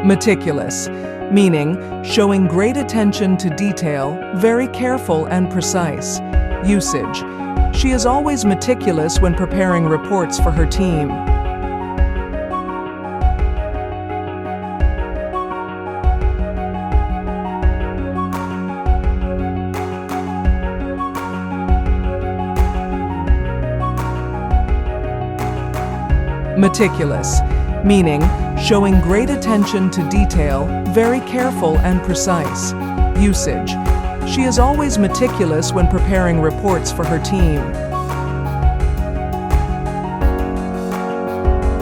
Meticulous, meaning showing great attention to detail, very careful and precise. Usage: she is always meticulous when preparing reports for her team. Meticulous, meaning showing great attention to detail, very careful and precise. Usage: she is always meticulous when preparing reports for her team.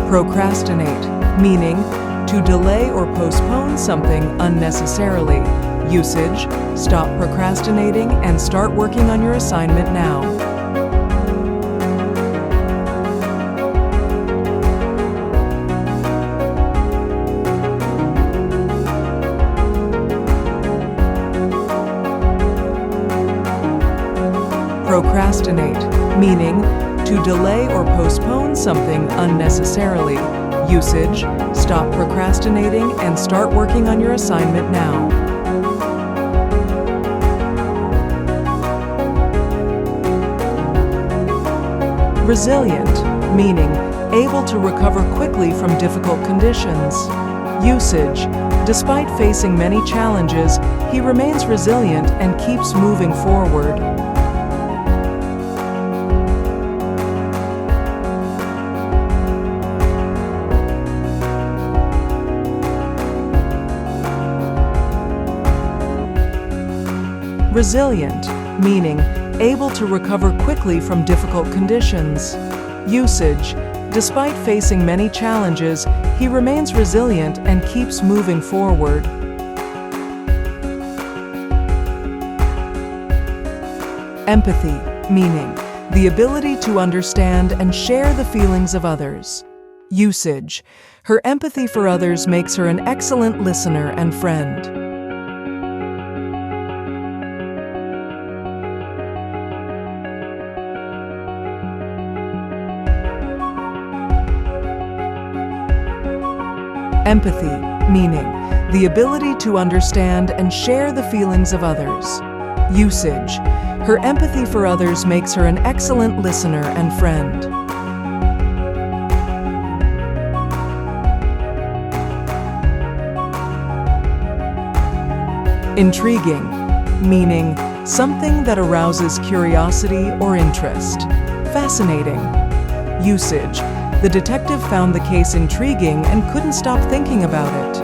Procrastinate, meaning to delay or postpone something unnecessarily. Usage: stop procrastinating and start working on your assignment now. Procrastinate, meaning to delay or postpone something unnecessarily. Usage: stop procrastinating and start working on your assignment now. Resilient, meaning able to recover quickly from difficult conditions. Usage: despite facing many challenges, he remains resilient and keeps moving forward. Resilient, meaning able to recover quickly from difficult conditions. Usage: despite facing many challenges, he remains resilient and keeps moving forward. Empathy, meaning the ability to understand and share the feelings of others. Usage: her empathy for others makes her an excellent listener and friend. Empathy, meaning the ability to understand and share the feelings of others. Usage: her empathy for others makes her an excellent listener and friend. Intriguing, meaning something that arouses curiosity or interest. Fascinating. Usage: the detective found the case intriguing and couldn't stop thinking about it.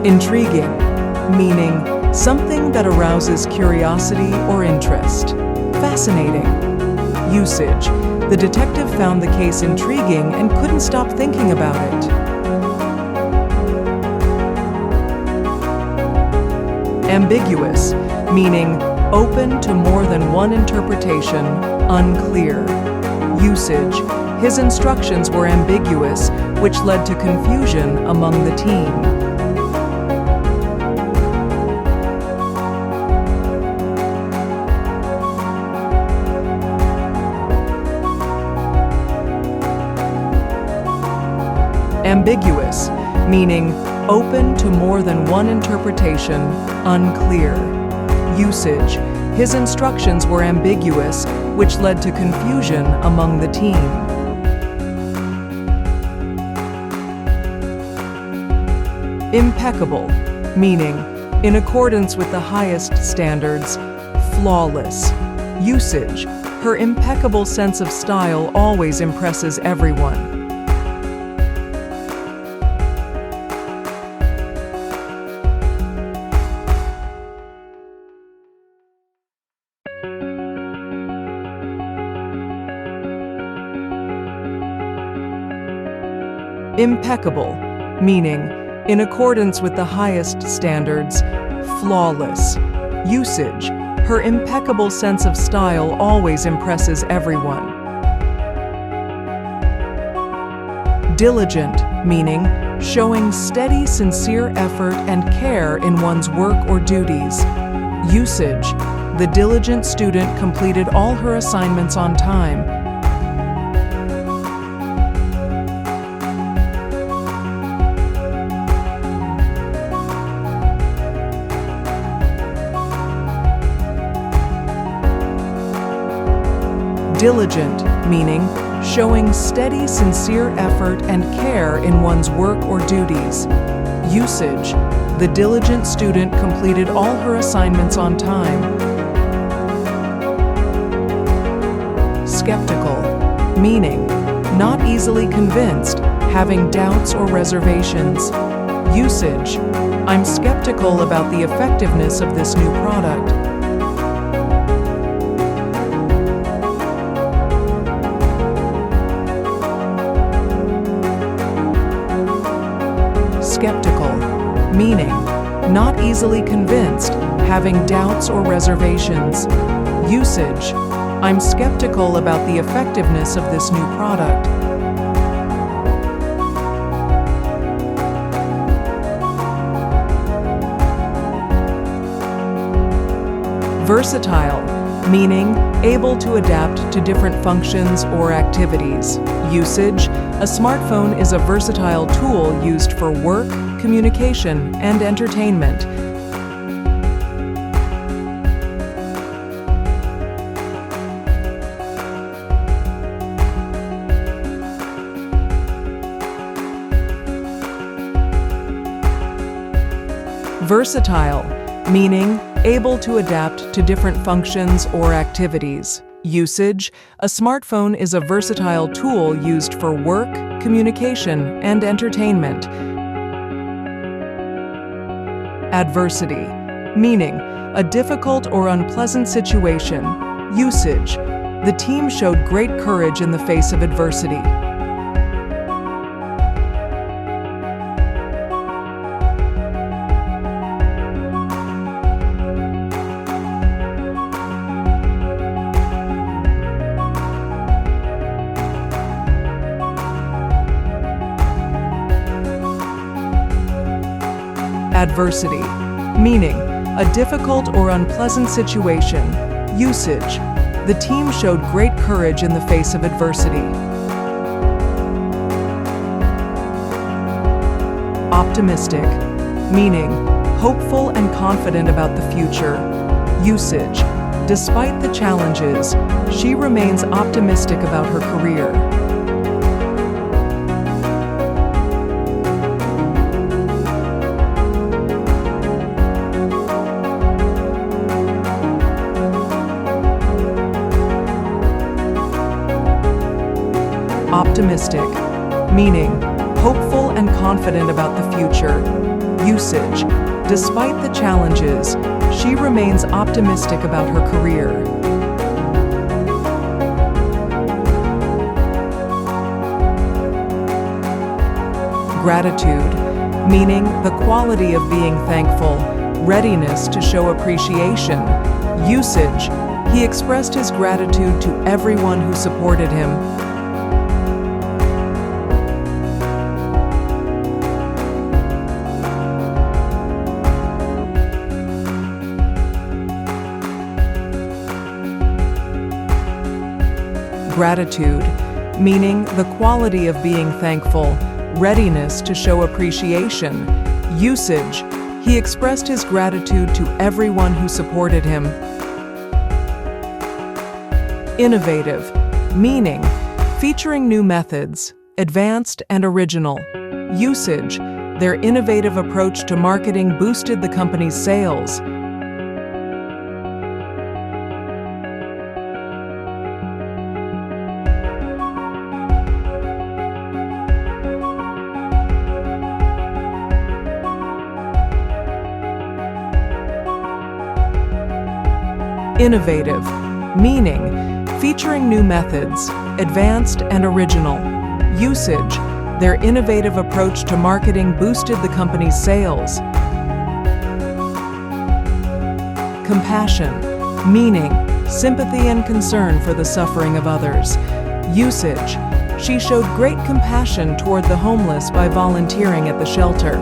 Intriguing, meaning something that arouses curiosity or interest. Fascinating. Usage: the detective found the case intriguing and couldn't stop thinking about it. Ambiguous, meaning open to more than one interpretation, unclear. Usage: his instructions were ambiguous, which led to confusion among the team. Ambiguous, meaning open to more than one interpretation, unclear. Usage: his instructions were ambiguous, which led to confusion among the team. Impeccable, meaning in accordance with the highest standards, flawless. Usage: her impeccable sense of style always impresses everyone. Impeccable, meaning in accordance with the highest standards, flawless. Usage: her impeccable sense of style always impresses everyone. Diligent, meaning showing steady, sincere effort and care in one's work or duties. Usage: the diligent student completed all her assignments on time. Diligent, meaning showing steady, sincere effort and care in one's work or duties. Usage: the diligent student completed all her assignments on time. Skeptical, meaning not easily convinced, having doubts or reservations. Usage: I'm skeptical about the effectiveness of this new product. Skeptical, meaning not easily convinced, having doubts or reservations. Usage: I'm skeptical about the effectiveness of this new product. Versatile, meaning able to adapt to different functions or activities. Usage: a smartphone is a versatile tool used for work, communication, and entertainment. Versatile, meaning able to adapt to different functions or activities. Usage: a smartphone is a versatile tool used for work, communication, and entertainment. Adversity, meaning a difficult or unpleasant situation. Usage: the team showed great courage in the face of adversity. Adversity, meaning a difficult or unpleasant situation. Usage: the team showed great courage in the face of adversity. Optimistic, meaning hopeful and confident about the future. Usage: despite the challenges, she remains optimistic about her career. Optimistic, meaning hopeful and confident about the future. Usage: despite the challenges, she remains optimistic about her career. Gratitude, meaning the quality of being thankful, readiness to show appreciation. Usage: he expressed his gratitude to everyone who supported him. Gratitude, meaning the quality of being thankful, readiness to show appreciation. Usage: he expressed his gratitude to everyone who supported him. Innovative, meaning featuring new methods, advanced and original. Usage: their innovative approach to marketing boosted the company's sales. Innovative, meaning featuring new methods, advanced and original. Usage: their innovative approach to marketing boosted the company's sales. Compassion, meaning sympathy and concern for the suffering of others. Usage: She showed great compassion toward the homeless by volunteering at the shelter.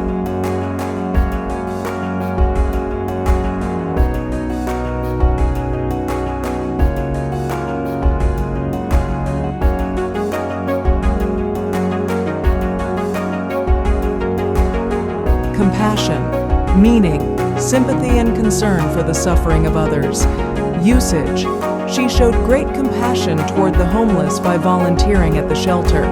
Compassion, meaning sympathy and concern for the suffering of others. Usage: she showed great compassion toward the homeless by volunteering at the shelter.